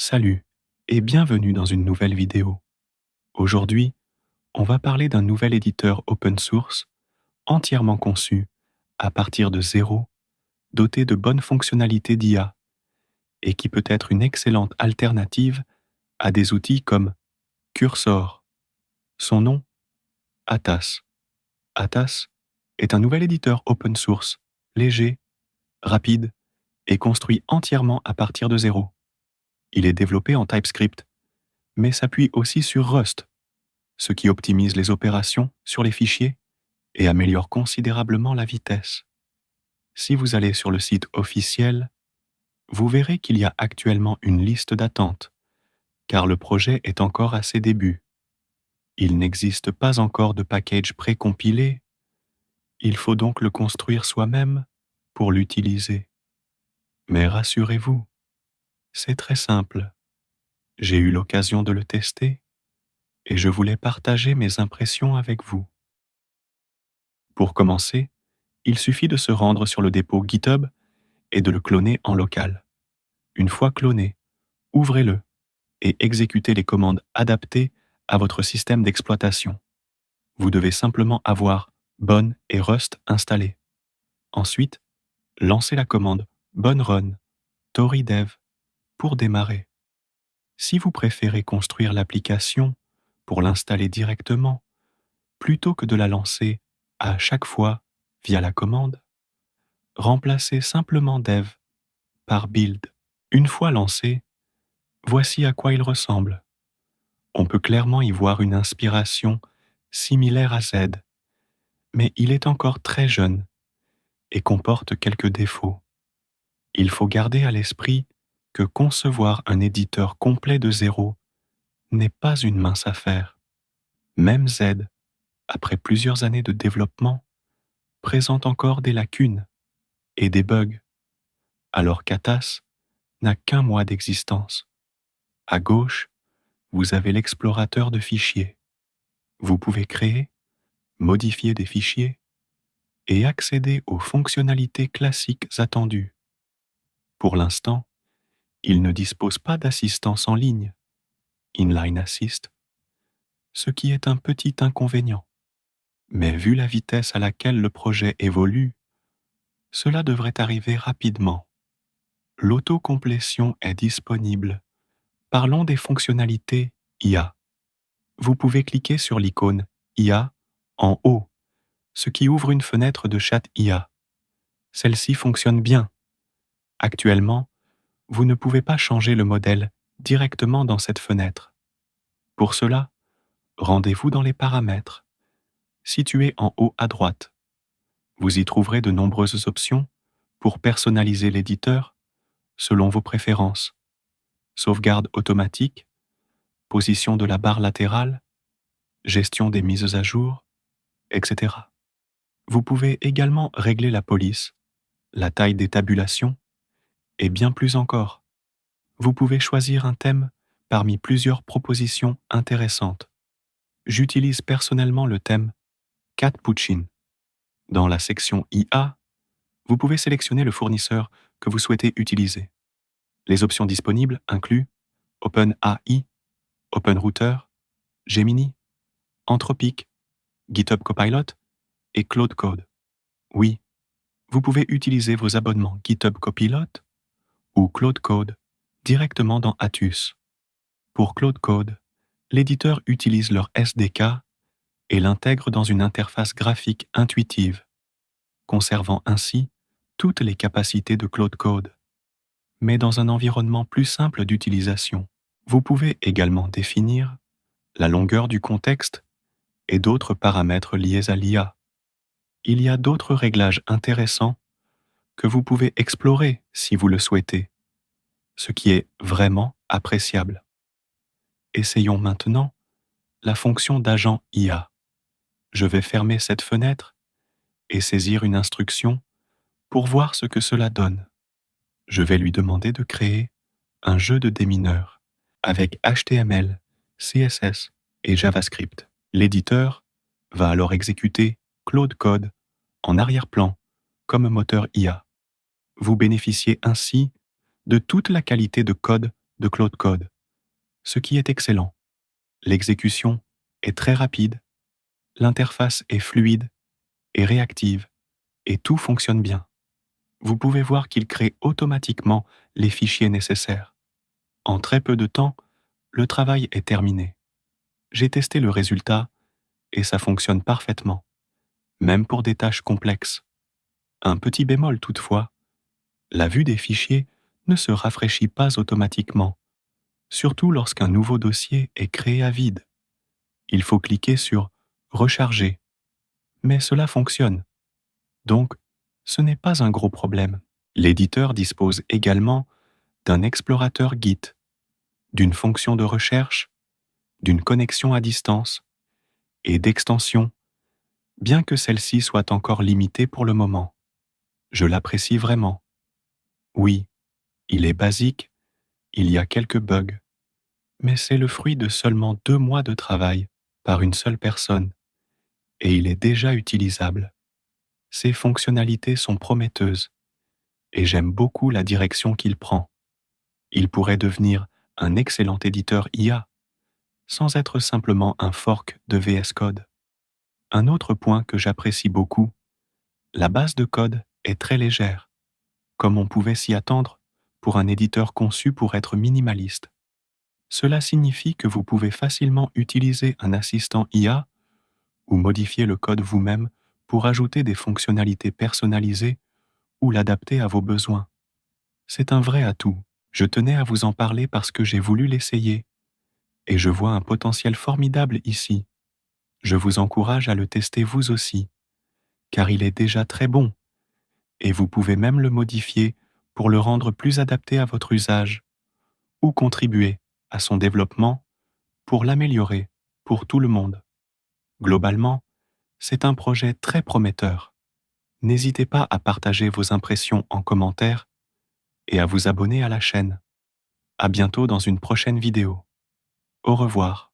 Salut et bienvenue dans une nouvelle vidéo. Aujourd'hui, on va parler d'un nouvel éditeur open source entièrement conçu à partir de zéro, doté de bonnes fonctionnalités d'IA et qui peut être une excellente alternative à des outils comme Cursor. Son nom, Atas. Atas est un nouvel éditeur open source, léger, rapide et construit entièrement à partir de zéro. Il est développé en TypeScript, mais s'appuie aussi sur Rust, ce qui optimise les opérations sur les fichiers et améliore considérablement la vitesse. Si vous allez sur le site officiel, vous verrez qu'il y a actuellement une liste d'attente, car le projet est encore à ses débuts. Il n'existe pas encore de package précompilé, il faut donc le construire soi-même pour l'utiliser. Mais rassurez-vous, c'est très simple. J'ai eu l'occasion de le tester et je voulais partager mes impressions avec vous. Pour commencer, il suffit de se rendre sur le dépôt GitHub et de le cloner en local. Une fois cloné, ouvrez-le et exécutez les commandes adaptées à votre système d'exploitation. Vous devez simplement avoir Bon et Rust installés. Ensuite, lancez la commande bonrun toridev pour démarrer. Si vous préférez construire l'application pour l'installer directement, plutôt que de la lancer à chaque fois via la commande, remplacez simplement dev par build. Une fois lancé, voici à quoi il ressemble. On peut clairement y voir une inspiration similaire à Z, mais il est encore très jeune et comporte quelques défauts. Il faut garder à l'esprit que concevoir un éditeur complet de zéro n'est pas une mince affaire. Même Z, après plusieurs années de développement, présente encore des lacunes et des bugs, alors qu'Atas n'a qu'un mois d'existence. À gauche, vous avez l'explorateur de fichiers. Vous pouvez créer, modifier des fichiers et accéder aux fonctionnalités classiques attendues. Pour l'instant, il ne dispose pas d'assistance en ligne, Inline Assist, ce qui est un petit inconvénient. Mais vu la vitesse à laquelle le projet évolue, cela devrait arriver rapidement. L'autocomplétion est disponible. Parlons des fonctionnalités IA. Vous pouvez cliquer sur l'icône IA en haut, ce qui ouvre une fenêtre de chat IA. Celle-ci fonctionne bien. Actuellement, vous ne pouvez pas changer le modèle directement dans cette fenêtre. Pour cela, rendez-vous dans les paramètres, situés en haut à droite. Vous y trouverez de nombreuses options pour personnaliser l'éditeur selon vos préférences. Sauvegarde automatique, position de la barre latérale, gestion des mises à jour, etc. Vous pouvez également régler la police, la taille des tabulations et bien plus encore. Vous pouvez choisir un thème parmi plusieurs propositions intéressantes. J'utilise personnellement le thème Cat Puccin. Dans la section IA, vous pouvez sélectionner le fournisseur que vous souhaitez utiliser. Les options disponibles incluent OpenAI, OpenRouter, Gemini, Anthropic, GitHub Copilot et Claude Code. Oui, vous pouvez utiliser vos abonnements GitHub Copilot ou Claude Code directement dans Atus. Pour Claude Code, l'éditeur utilise leur SDK et l'intègre dans une interface graphique intuitive, conservant ainsi toutes les capacités de Claude Code, mais dans un environnement plus simple d'utilisation. Vous pouvez également définir la longueur du contexte et d'autres paramètres liés à l'IA. Il y a d'autres réglages intéressants que vous pouvez explorer si vous le souhaitez, ce qui est vraiment appréciable. Essayons maintenant la fonction d'agent IA. Je vais fermer cette fenêtre et saisir une instruction pour voir ce que cela donne. Je vais lui demander de créer un jeu de démineur avec HTML, CSS et JavaScript. L'éditeur va alors exécuter Claude Code en arrière-plan comme moteur IA. Vous bénéficiez ainsi de toute la qualité de code de Claude Code, ce qui est excellent. L'exécution est très rapide, l'interface est fluide et réactive, et tout fonctionne bien. Vous pouvez voir qu'il crée automatiquement les fichiers nécessaires. En très peu de temps, le travail est terminé. J'ai testé le résultat et ça fonctionne parfaitement, même pour des tâches complexes. Un petit bémol toutefois, la vue des fichiers ne se rafraîchit pas automatiquement, surtout lorsqu'un nouveau dossier est créé à vide. Il faut cliquer sur Recharger, mais cela fonctionne. Donc, ce n'est pas un gros problème. L'éditeur dispose également d'un explorateur Git, d'une fonction de recherche, d'une connexion à distance et d'extensions, bien que celle-ci soit encore limitée pour le moment. Je l'apprécie vraiment. Oui, il est basique, il y a quelques bugs, mais c'est le fruit de seulement 2 mois de travail par une seule personne, et il est déjà utilisable. Ses fonctionnalités sont prometteuses, et j'aime beaucoup la direction qu'il prend. Il pourrait devenir un excellent éditeur IA, sans être simplement un fork de VS Code. Un autre point que j'apprécie beaucoup, la base de code est très légère, comme on pouvait s'y attendre pour un éditeur conçu pour être minimaliste. Cela signifie que vous pouvez facilement utiliser un assistant IA ou modifier le code vous-même pour ajouter des fonctionnalités personnalisées ou l'adapter à vos besoins. C'est un vrai atout. Je tenais à vous en parler parce que j'ai voulu l'essayer et je vois un potentiel formidable ici. Je vous encourage à le tester vous aussi, car il est déjà très bon et vous pouvez même le modifier pour le rendre plus adapté à votre usage ou contribuer à son développement pour l'améliorer pour tout le monde. Globalement, c'est un projet très prometteur. N'hésitez pas à partager vos impressions en commentaire et à vous abonner à la chaîne. À bientôt dans une prochaine vidéo. Au revoir.